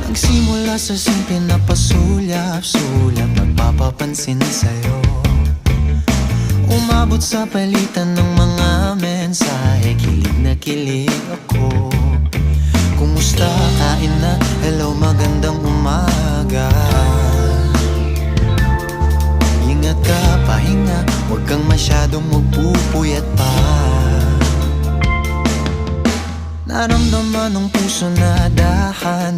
Nagsimula sa simple na pasulyap-sulyap, nagpapapansin sa'yo. Umabot sa palitan ng mga mensahe, kilig na kilig ako. Kumusta, kain na, hello, magandang umaga. Ingat ka, pahinga, huwag kang masyadong magpupuyat pa. Naramdaman ng puso na dahan